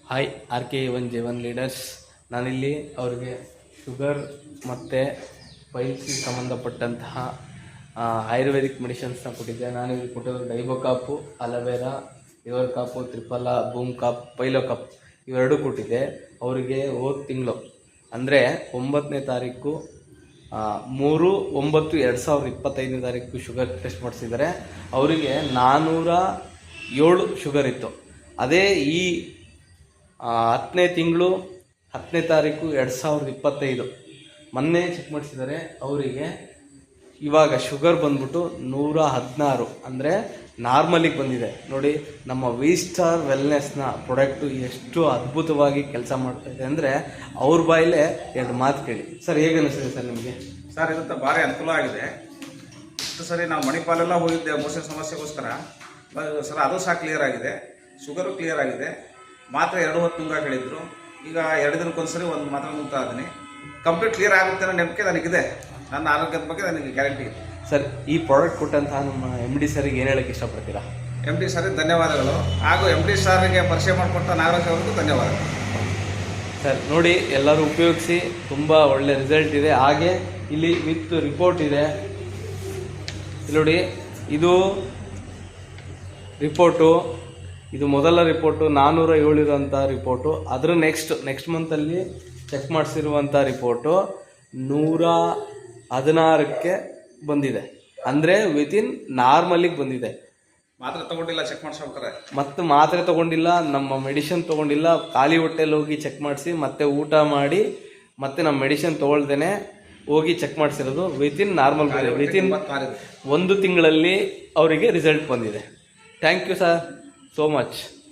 Hi RK1J1 leaders. ನಾನಿಲ್ಲಿ ಅವ್ರಿಗೆ sugar ಮತ್ತು ಪೈಲ್ಸ್ಗೆ ಸಂಬಂಧಪಟ್ಟಂತಹ ಆಯುರ್ವೇದಿಕ್ ಮೆಡಿಷನ್ಸ್ನ ಕೊಟ್ಟಿದ್ದೆ. ನಾನು ಇಲ್ಲಿ ಕೊಟ್ಟಿರೋದು ಡೈಬೋಕಾಪು, aloe vera, liver cap, Triphala, boom cap, ಪೈಲೋ ಕಾಪ್ ಇವೆರಡೂ ಕೊಟ್ಟಿದ್ದೆ. ಅವರಿಗೆ ಹೋದ ತಿಂಗಳು ಅಂದರೆ 9ನೇ ತಾರೀಕು 3/9/2025 ಶುಗರ್ ಟೆಸ್ಟ್ ಮಾಡಿಸಿದ್ದಾರೆ. ಅವರಿಗೆ 407 ಶುಗರ್ ಇತ್ತು. ಅದೇ ಈ 10ನೇ ತಿಂಗಳು 10ನೇ ತಾರೀಕು 2025 ಮೊನ್ನೆ ಚೆಕ್ ಮಾಡಿಸಿದ್ದಾರೆ. ಅವರಿಗೆ ಇವಾಗ ಶುಗರ್ ಬಂದ್ಬಿಟ್ಟು 116, ಅಂದರೆ ನಾರ್ಮಲಿಗೆ ಬಂದಿದೆ. ನೋಡಿ, ನಮ್ಮ ವಿ ಸ್ಟಾರ್ ವೆಲ್ನೆಸ್ನ ಪ್ರಾಡಕ್ಟು ಎಷ್ಟು ಅದ್ಭುತವಾಗಿ ಕೆಲಸ ಮಾಡ್ತಾಯಿದೆ ಅಂದರೆ ಅವ್ರ ಬಾಯಲ್ಲೇ ಎರಡು ಮಾತು ಕೇಳಿ. ಸರ್, ಹೇಗೆ ಅನಿಸ್ತಿದೆ ಸರ್ ನಿಮಗೆ? ಸರ್, ಇದಂತ ಭಾರಿ ಅನುಕೂಲ ಆಗಿದೆ. ಇಷ್ಟು ಸರಿ ನಾವು ಮಣಿಪಾಲೆಲ್ಲ ಹೋಗಿದ್ದೆ ಮೋಷನ್ ಸಮಸ್ಯೆಗೋಸ್ಕರ. ಸರ್, ಅದು ಸಹ ಕ್ಲಿಯರ್ ಆಗಿದೆ, ಶುಗರು ಕ್ಲಿಯರ್ ಆಗಿದೆ. ಮಾತ್ರ 2 ಹೊತ್ತು ನುಂಗ ಹೇಳಿದ್ರು. ಈಗ 2 ದಿನಕ್ಕೊಂದ್ಸರಿ ಒಂದು ಮಾತ್ರ ನುಂಗ್ತಾ ಇದ್ದೀನಿ. ಕಂಪ್ಲೀಟ್ ಕ್ಲಿಯರ್ ಆಗುತ್ತೆ ಅನ್ನೋ ನಂಬಿಕೆ ನನಗಿದೆ. ನನ್ನ ಆರೋಗ್ಯದ ಬಗ್ಗೆ ನನಗೆ ಗ್ಯಾರಂಟಿ ಇದೆ. ಸರ್, ಈ ಪ್ರಾಡಕ್ಟ್ ಕೊಟ್ಟಂತಹ ನಮ್ಮ MD ಸರಿಗೆ ಏನು ಹೇಳೋಕ್ಕೆ ಇಷ್ಟಪಡ್ತೀರಾ? MD ಸರಿಗೆ ಧನ್ಯವಾದಗಳು, ಹಾಗೂ MD ಸಾರಿಗೆ ಪರಿಚಯ ಮಾಡಿಕೊಟ್ಟ ನಾಗರಾಜ್ ಅವ್ರಿಗೂ ಧನ್ಯವಾದಗಳು. ಸರ್, ನೋಡಿ, ಎಲ್ಲರೂ ಉಪಯೋಗಿಸಿ, ತುಂಬ ಒಳ್ಳೆ ರಿಸಲ್ಟ್ ಇದೆ. ಹಾಗೆ ಇಲ್ಲಿ ವಿತ್ ರಿಪೋರ್ಟ್ ಇದೆ. ಇಲ್ಲಿ ನೋಡಿ, ಇದು ರಿಪೋರ್ಟು, ಇದು ಮೊದಲ ರಿಪೋರ್ಟು 407 ಇರೋಂಥ ರಿಪೋರ್ಟು. ಅದರ ನೆಕ್ಸ್ಟ್ ಮಂತಲ್ಲಿ ಚೆಕ್ ಮಾಡಿಸಿರುವಂಥ ರಿಪೋರ್ಟು 116ಕ್ಕೆ ಬಂದಿದೆ. ಅಂದರೆ ವಿತಿನ್ ನಾರ್ಮಲಿಗೆ ಬಂದಿದೆ. ಮಾತ್ರೆ ತೊಗೊಂಡಿಲ್ಲ, ಚೆಕ್ ಮಾಡಿಸ್ಬೇಕಾರೆ ಮತ್ತು ಮಾತ್ರೆ ತೊಗೊಂಡಿಲ್ಲ, ನಮ್ಮ ಮೆಡಿಷನ್ ತೊಗೊಂಡಿಲ್ಲ, ಖಾಲಿ ಹೊಟ್ಟೆಲ್ಲಿ ಹೋಗಿ ಚೆಕ್ ಮಾಡಿಸಿ ಮತ್ತೆ ಊಟ ಮಾಡಿ ಮತ್ತೆ ನಮ್ಮ ಮೆಡಿಷನ್ ತೊಗೊಳ್ದೇನೆ ಹೋಗಿ ಚೆಕ್ ಮಾಡಿಸಿರೋದು. ವಿತಿನ್ ನಾರ್ಮಲ್ ಬಂದಿದೆ. ವಿತಿನ್ 1 ತಿಂಗಳಲ್ಲಿ ಅವರಿಗೆ ರಿಸಲ್ಟ್ ಬಂದಿದೆ. Thank you sir, so much.